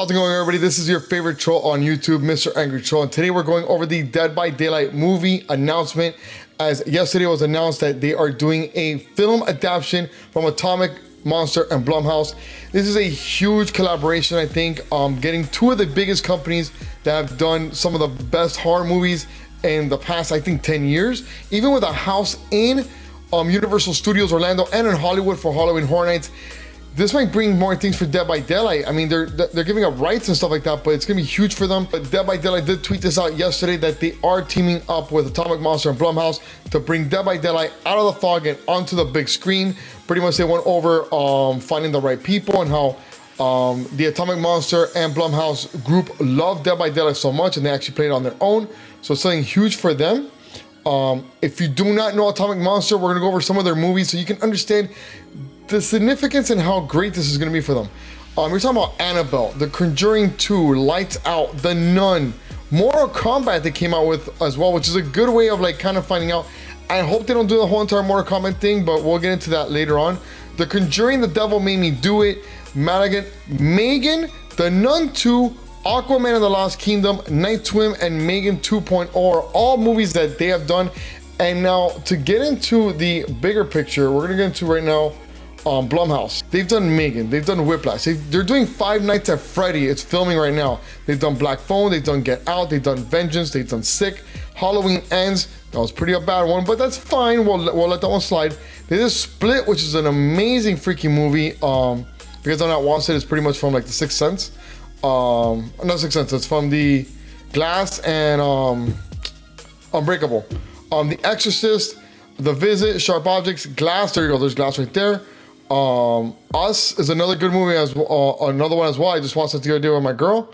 How's it going, everybody? This is your favorite troll on YouTube, Mr. Angry Troll, and today we're going over the Dead by Daylight movie announcement, as yesterday was announced that they are doing a film adaptation from Atomic Monster and Blumhouse. This is a huge collaboration, I think, getting two of the biggest companies that have done some of the best horror movies in the past, I think, 10 years, even with a house in Universal Studios Orlando and in Hollywood for Halloween Horror Nights. This might bring more things for Dead by Daylight. I mean, they're giving up rights and stuff like that, but it's gonna be huge for them. But Dead by Daylight did tweet this out yesterday that they are teaming up with Atomic Monster and Blumhouse to bring Dead by Daylight out of the fog and onto the big screen. Pretty much they went over finding the right people and how the Atomic Monster and Blumhouse group love Dead by Daylight so much, and they actually played it on their own. So it's something huge for them. If you do not know Atomic Monster, we're gonna go over some of their movies so you can understand the significance and how great this is going to be for them. We're talking about Annabelle, The Conjuring 2, Lights Out, The Nun, Mortal Kombat they came out with as well, which is a good way of like kind of finding out. I hope they don't do the whole entire Mortal Kombat thing, but we'll get into that later on. The Conjuring, The Devil Made Me Do It, Madigan, Megan, The Nun 2, Aquaman and the Lost Kingdom, Night Swim, and Megan 2.0 are all movies that they have done. And now to get into the bigger picture, we're going to get into right now Blumhouse. They've done Megan, they've done Whiplash, they're doing Five Nights at Freddy. It's filming right now. They've done Black Phone, they've done Get Out, they've done Vengeance, they've done Sick, Halloween Ends. That was pretty a bad one, but that's fine. We'll let that one slide. They did Split, which is an amazing freaking movie. Because I'm not watched it, it's pretty much from like The Sixth Sense. Not Sixth Sense, it's from The Glass and Unbreakable. The Exorcist, The Visit, Sharp Objects, Glass. There you go. There's Glass right there. Us is another good movie as well, another one as well. I just watched it the other day with my girl.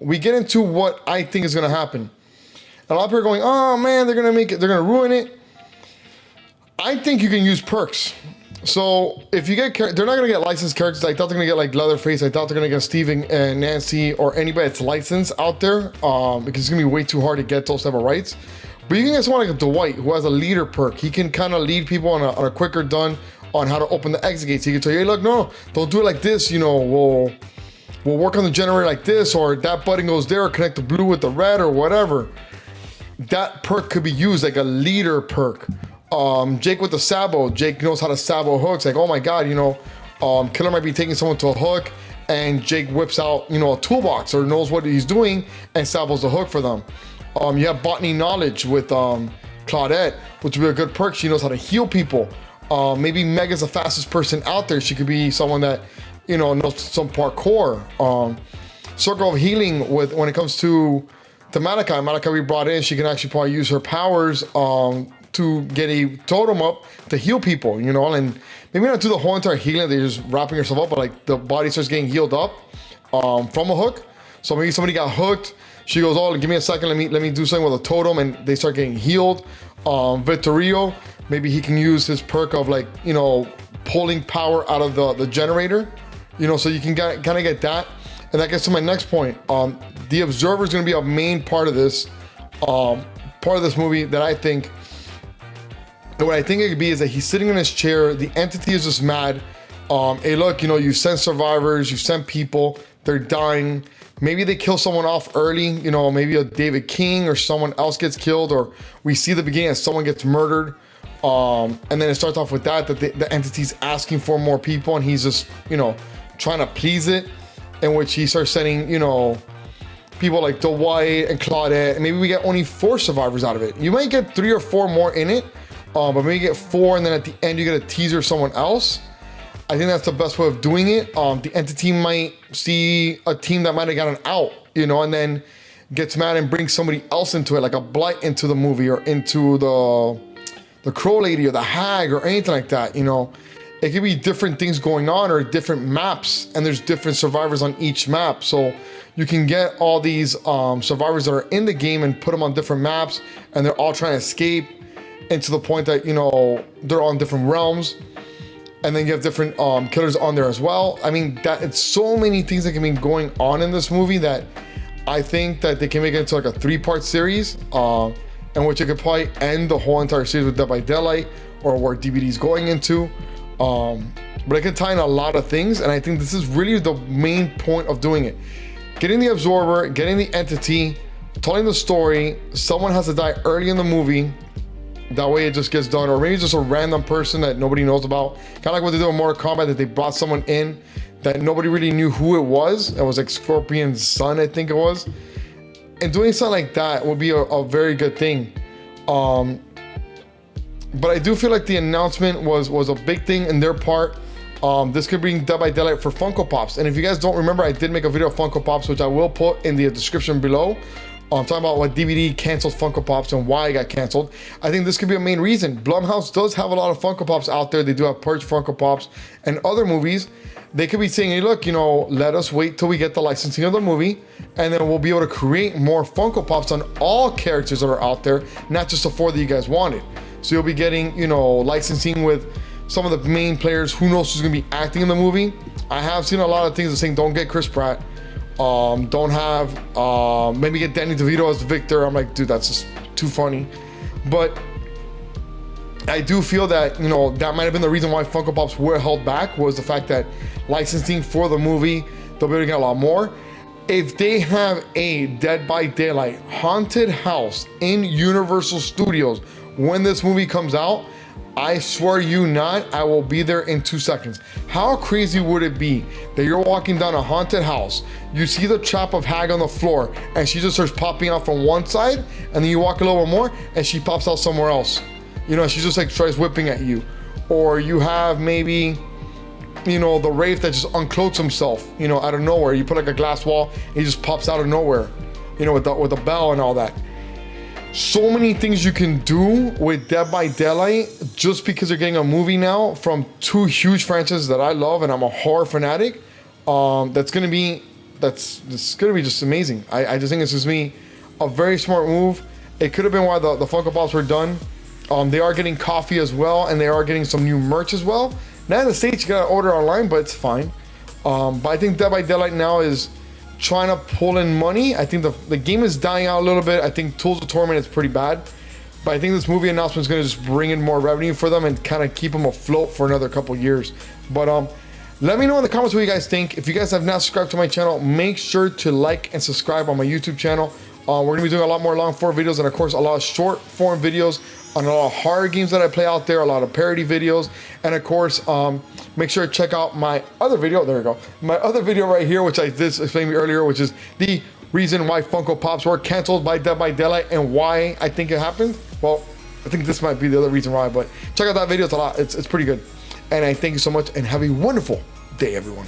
We get into what I think is gonna happen. A lot of people are going, oh man, they're gonna make it, they're gonna ruin it. I think you can use perks. So if you get, they're not gonna get licensed characters. I thought they're gonna get like Leatherface. I thought they're gonna get Steven and Nancy or anybody that's licensed out there, because it's gonna be way too hard to get those type of rights. But you can get someone like a Dwight who has a leader perk. He can kind of lead people on a quicker done on how to open the exit gates. He can tell you, hey, look, no, don't do it like this. You know, we'll work on the generator like this, or that button goes there, or connect the blue with the red, or whatever. That perk could be used like a leader perk. Jake with the Sabo. Jake knows how to Sabo hooks. Like, oh my God, you know, Killer might be taking someone to a hook, and Jake whips out, you know, a toolbox or knows what he's doing and Sabos the hook for them. You have Botany Knowledge with Claudette, which would be a good perk. She knows how to heal people. Maybe Mega's the fastest person out there. She could be someone that, you know, knows some parkour. Circle of Healing when it comes to Malachi. Malachi we brought in, she can actually probably use her powers to get a totem up to heal people, you know, and maybe not do the whole entire healing, they're just wrapping yourself up, but like the body starts getting healed up from a hook. So maybe somebody got hooked. She goes, oh, give me a second, let me do something with a totem, and they start getting healed. Vittorio, maybe he can use his perk of like, you know, pulling power out of the generator, you know, so you can kind of get that. And that gets to my next point. The Observer is going to be a main part of this movie that I think, and what I think it could be is that he's sitting in his chair, the entity is just mad. Hey, look, you know, you send survivors, you send people, they're dying. Maybe they kill someone off early, you know, maybe a David King or someone else gets killed, or we see the beginning as someone gets murdered. And then it starts off with that the entity's asking for more people, and he's just, you know, trying to please it, in which he starts sending, you know, people like Dwight and Claudette, and maybe we get only 4 survivors out of it. You might get 3 or 4 more in it, but maybe you get 4, and then at the end you get a teaser of someone else. I think that's the best way of doing it. The entity might see a team that might have gotten out, you know, and then gets mad and brings somebody else into it, like a Blight into the movie, or into the Crow Lady or the Hag or anything like that, you know. It could be different things going on, or different maps, and there's different survivors on each map. So you can get all these survivors that are in the game and put them on different maps, and they're all trying to escape, and to the point that, you know, they're on different realms. And then you have different killers on there as well. I mean, it's so many things that can be going on in this movie that I think that they can make it into like a 3-part series, in which it could probably end the whole entire series with Dead by Daylight, or where DVD's going into. but it can tie in a lot of things. And I think this is really the main point of doing it. Getting the absorber, getting the entity, telling the story. Someone has to die early in the movie. That way it just gets done. Or maybe just a random person that nobody knows about. Kind of like what they do in Mortal Kombat, that they brought someone in that nobody really knew who it was. It was like Scorpion's son, I think it was. And doing something like that would be a very good thing. But I do feel like the announcement was a big thing in their part. This could bring Dead by Daylight for Funko Pops. And if you guys don't remember, I did make a video of Funko Pops, which I will put in the description below. I'm talking about what DVD canceled Funko Pops and why it got canceled. I think this could be a main reason. Blumhouse does have a lot of Funko Pops out there. They do have Purge Funko Pops and other movies. They could be saying, hey, look, let us wait till we get the licensing of the movie, and then we'll be able to create more Funko Pops on all characters that are out there, not just the 4 that you guys wanted. So you'll be getting, licensing with some of the main players. Who knows who's gonna be acting in the movie? I have seen a lot of things that saying don't get Chris Pratt. Don't have, maybe get Danny DeVito as Victor. I'm like, dude, that's just too funny. But I do feel that, that might have been the reason why Funko Pops were held back, was the fact that licensing for the movie, they'll be able to get a lot more. If they have a Dead by Daylight haunted house in Universal Studios when this movie comes out, I swear you not, I will be there in 2 seconds. How crazy would it be that you're walking down a haunted house, you see the trap of Hag on the floor, and she just starts popping out from one side, and then you walk a little bit more, and she pops out somewhere else. She just like tries whipping at you. Or you have maybe, the Wraith that just uncloaks himself, out of nowhere. You put like a glass wall, and he just pops out of nowhere, with the bell and all that. So many things you can do with Dead by Daylight just because you're getting a movie now from 2 huge franchises that I love, and I'm a horror fanatic. That's gonna be just amazing. I just think it's just me a very smart move. It could have been why the Funko Pops were done. They are getting coffee as well, and they are getting some new merch as well. Now in the States you gotta order online, but it's fine. But I think Dead by Daylight now is trying to pull in money. I think the game is dying out a little bit. I think Tools of Torment is pretty bad, but I think this movie announcement is going to just bring in more revenue for them and kind of keep them afloat for another couple years. But let me know in the comments what you guys think. If you guys have not subscribed to my channel, make sure to like and subscribe on my YouTube channel. We're going to be doing a lot more long form videos, and of course a lot of short form videos on a lot of horror games that I play out there, a lot of parody videos, and of course make sure to check out my other video. There we go. My other video right here, which I did explain to you earlier, which is the reason why Funko Pops were canceled by Dead by Daylight and why I think it happened. Well, I think this might be the other reason why, but check out that video. It's pretty good. And I thank you so much, and have a wonderful day, everyone.